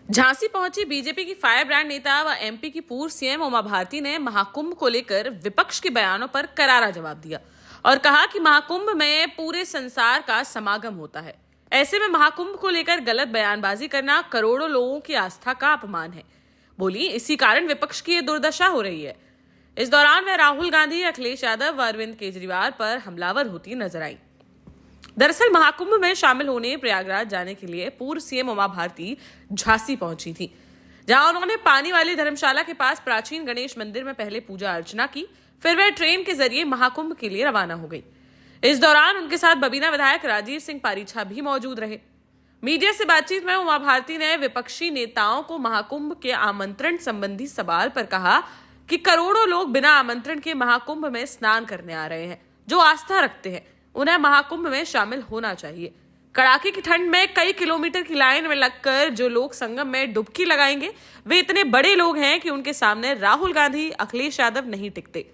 झांसी पहुंची बीजेपी की fire brand नेता व एमपी की पूर्व सीएम उमा भारती ने महाकुंभ को लेकर विपक्ष के बयानों पर करारा जवाब दिया और कहा कि महाकुंभ में पूरे संसार का समागम होता है। ऐसे में महाकुंभ को लेकर गलत बयानबाजी करना करोड़ों लोगों की आस्था का अपमान है। बोली, इसी कारण विपक्ष की ये दुर्दशा हो रही है। इस दौरान वह राहुल गांधी, अखिलेश यादव व अरविंद केजरीवाल पर हमलावर होती नजर आई। दरअसल महाकुंभ में शामिल होने प्रयागराज जाने के लिए पूर्व सीएम उमा भारती झांसी पहुंची थी, जहां उन्होंने पानी वाली धर्मशाला के पास प्राचीन गणेश मंदिर में पहले पूजा अर्चना की। फिर वह ट्रेन के जरिए महाकुंभ के लिए रवाना हो गई। इस दौरान उनके साथ बबीना विधायक राजीव सिंह पारीछा भी मौजूद रहे। मीडिया से बातचीत में उमा भारती ने विपक्षी नेताओं को महाकुंभ के आमंत्रण संबंधी सवाल पर कहा कि करोड़ों लोग बिना आमंत्रण के महाकुंभ में स्नान करने आ रहे हैं। जो आस्था रखते हैं उन्हें महाकुंभ में शामिल होना चाहिए। कड़ाके की ठंड में कई किलोमीटर की लाइन में लगकर जो लोग संगम में डुबकी लगाएंगे, वे इतने बड़े लोग हैं कि उनके सामने राहुल गांधी, अखिलेश यादव नहीं टिकते।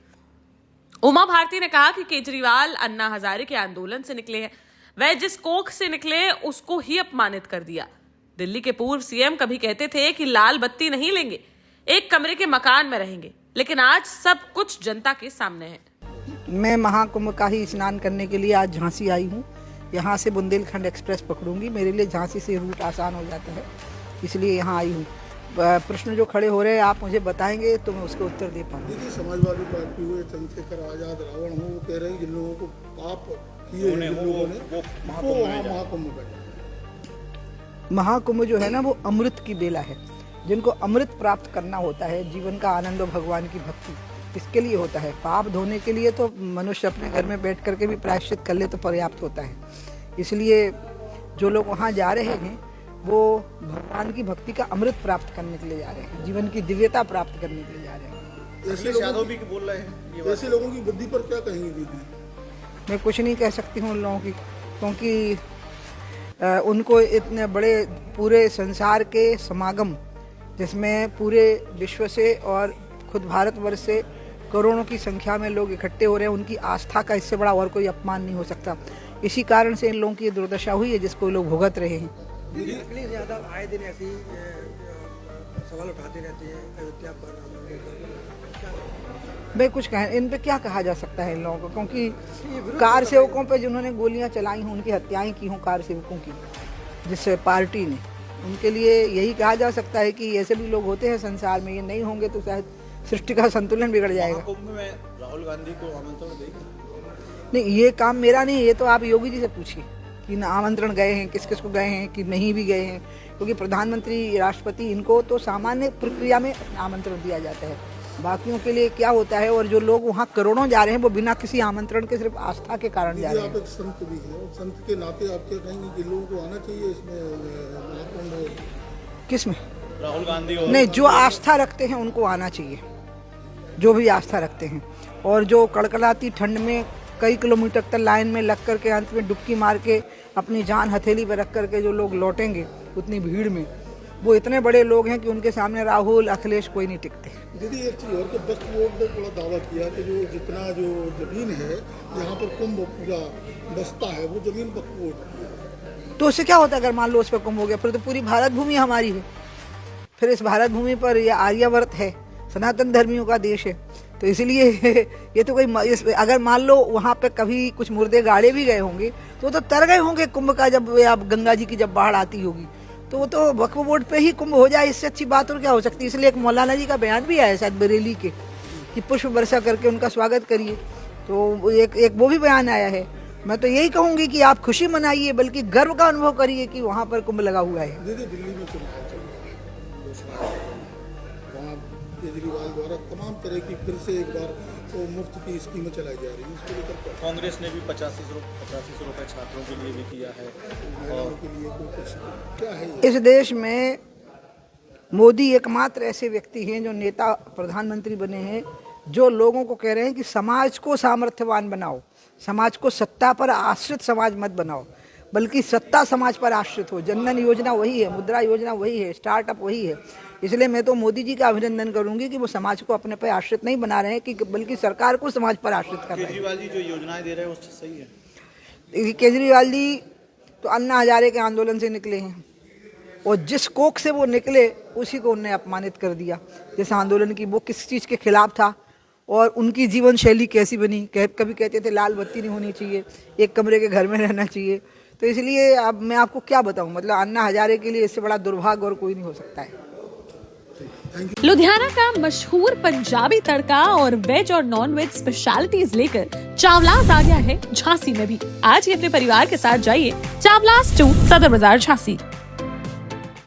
उमा भारती ने कहा कि केजरीवाल अन्ना हजारे के आंदोलन से निकले हैं। वह जिस कोख से निकले उसको ही अपमानित कर दिया। दिल्ली के पूर्व सीएम कभी कहते थे कि लाल बत्ती नहीं लेंगे, एक कमरे के मकान में रहेंगे, लेकिन आज सब कुछ जनता के सामने है। मैं महाकुंभ का ही स्नान करने के लिए आज झांसी आई हूँ। यहाँ से बुंदेलखंड एक्सप्रेस पकड़ूंगी। मेरे लिए झांसी से रूट आसान हो जाता है, इसलिए यहाँ आई हूँ। प्रश्न जो खड़े हो रहे हैं आप मुझे बताएंगे तो मैं उसके उत्तर दे पाऊंगा। देखिए, समाजवादी पार्टी हुए चंद्रशेखर आजाद, रावण हो, वो कह रहे हैं जिन लोगों को पाप किए जिन लोगों ने वो वहाँ महाकुंभ का महाकुंभ जो है ना, वो अमृत की बेला है। जिनको अमृत प्राप्त करना होता है, जीवन का आनंद और भगवान की भक्ति, इसके लिए होता है। पाप धोने के लिए तो मनुष्य अपने घर में बैठ करके भी प्रायश्चित कर ले तो पर्याप्त होता है। इसलिए जो लोग वहाँ जा रहे हैं वो भगवान की भक्ति का अमृत प्राप्त करने के लिए जा रहे हैं, जीवन की दिव्यता प्राप्त करने के लिए जा रहे हैं। ऐसे लोगों की बुद्धि पर क्या कहेंगे दीदी? मैं कुछ नहीं कह सकती हूँ उन लोगों की, क्योंकि उनको इतने बड़े पूरे संसार के समागम, जिसमें पूरे विश्व से और खुद भारतवर्ष से करोड़ों की संख्या में लोग इकट्ठे हो रहे हैं, उनकी आस्था का इससे बड़ा और कोई अपमान नहीं हो सकता। इसी कारण से इन लोगों की दुर्दशा हुई है जिसको लोग भुगत रहे हैं। अखिलेश यादव आए दिन ऐसी सवाल उठाते रहते हैं अयोध्या पर। भाई कुछ कहें, इन पे क्या कहा जा सकता है इन लोगों को, क्योंकि कार सेवकों पे जिन्होंने गोलियां चलाई हैं उनकी हत्याएं की हों कार सेवकों की, जिस पार्टी ने, उनके लिए यही कहा जा सकता है कि ऐसे भी लोग होते हैं संसार में। ये नहीं होंगे तो शायद सृष्टि का संतुलन बिगड़ जाएगा। कुंभ में राहुल गांधी को आमंत्रण देंगे? नहीं, ये काम मेरा नहीं, ये तो आप योगी जी से पूछिए कि न आमंत्रण गए हैं, किस किस को गए हैं, कि नहीं भी गए हैं, क्योंकि प्रधानमंत्री, राष्ट्रपति, इनको तो सामान्य प्रक्रिया में आमंत्रण दिया जाता है। बाकियों के लिए क्या होता है, और जो लोग वहाँ करोड़ों जा रहे हैं वो बिना किसी आमंत्रण के सिर्फ आस्था के कारण जा रहे हैं। आप एक संत भी हैं, संत के नाते आप क्या कहेंगे कि लोगों को आना चाहिए इसमें महाकुंभ? किसमें? राहुल गांधी नहीं, जो आस्था रखते हैं उनको आना चाहिए, जो भी आस्था रखते हैं। और जो कड़कड़ाती ठंड में कई किलोमीटर तक लाइन में लग करके अंत में डुबकी मार के अपनी जान हथेली पर रख करके जो लोग लौटेंगे उतनी भीड़ में, वो इतने बड़े लोग हैं कि उनके सामने राहुल, अखिलेश कोई नहीं टिकते। दीदी एक चीज़ और कि वक्फ बोर्ड ने बड़ा दावा किया कि जो जितना जो जमीन है यहाँ पर कुंभ पूरा बसता है वो जमीन वक्फ बोर्ड। तो उससे क्या होता है अगर मान लो उस पर कुंभ हो गया? फिर तो पूरी भारत भूमि हमारी है। फिर इस भारत भूमि पर यह आर्यावर्त है, सनातन धर्मियों का देश है। तो इसलिए ये तो कोई, अगर मान लो वहाँ पे कभी कुछ मुर्दे गाड़े भी गए होंगे तो तर गए होंगे कुंभ का, जब अब गंगा जी की जब बाढ़ आती होगी तो वो तो वक्फ बोर्ड पे ही कुंभ हो जाए, इससे अच्छी बात और क्या हो सकती है। इसलिए एक मौलाना जी का बयान भी आया शायद बरेली के, कि पुष्प वर्षा करके उनका स्वागत करिए। तो एक वो भी बयान आया है। मैं तो यही कहूँगी कि आप खुशी मनाइए, बल्कि गर्व का अनुभव करिए कि वहाँ पर कुंभ लगा हुआ है। दीदी दिल्ली में चुनाव चल रहा है, वहाँ केजरीवाल द्वारा तमाम तरह की फिर से एक बार तो मुफ्त की स्कीमें चलाई जा रही है, इसको लेकर कांग्रेस ने भी 8500 रुपए छात्रों के लिए भी किया है। और के लिए कुछ क्या है? इस देश में मोदी एकमात्र ऐसे व्यक्ति हैं जो नेता, प्रधानमंत्री बने हैं, जो लोगों को कह रहे हैं कि समाज को सामर्थ्यवान बनाओ, समाज को सत्ता पर आश्रित समाज मत बनाओ, बल्कि सत्ता समाज पर आश्रित हो। जनधन योजना वही है, मुद्रा योजना वही है, स्टार्टअप वही है। इसलिए मैं तो मोदी जी का अभिनंदन करूंगी कि वो समाज को अपने पर आश्रित नहीं बना रहे हैं, कि बल्कि सरकार को समाज पर आश्रित कर रहे हैं। केजरीवाल जी जो योजनाएं दे रहे हैं उससे सही है? देखिए, केजरीवाल जी तो अन्ना हजारे के आंदोलन से निकले हैं, और जिस कोख से वो निकले उसी को उन्हें अपमानित कर दिया। जैसे आंदोलन की वो किस चीज़ के खिलाफ था और उनकी जीवन शैली कैसी बनी। कभी कहते थे लाल बत्ती नहीं होनी चाहिए, एक कमरे के घर में रहना चाहिए। तो इसलिए अब मैं आपको क्या बताऊं, मतलब अन्ना हजारे के लिए इससे बड़ा दुर्भाग्य और कोई नहीं हो सकता है। लुधियाना का मशहूर पंजाबी तड़का और वेज और नॉन वेज स्पेशलिटीज लेकर चावलास आ गया है झांसी में भी। आज ही अपने परिवार के साथ जाइए चावलास 2 सदर बाजार झांसी।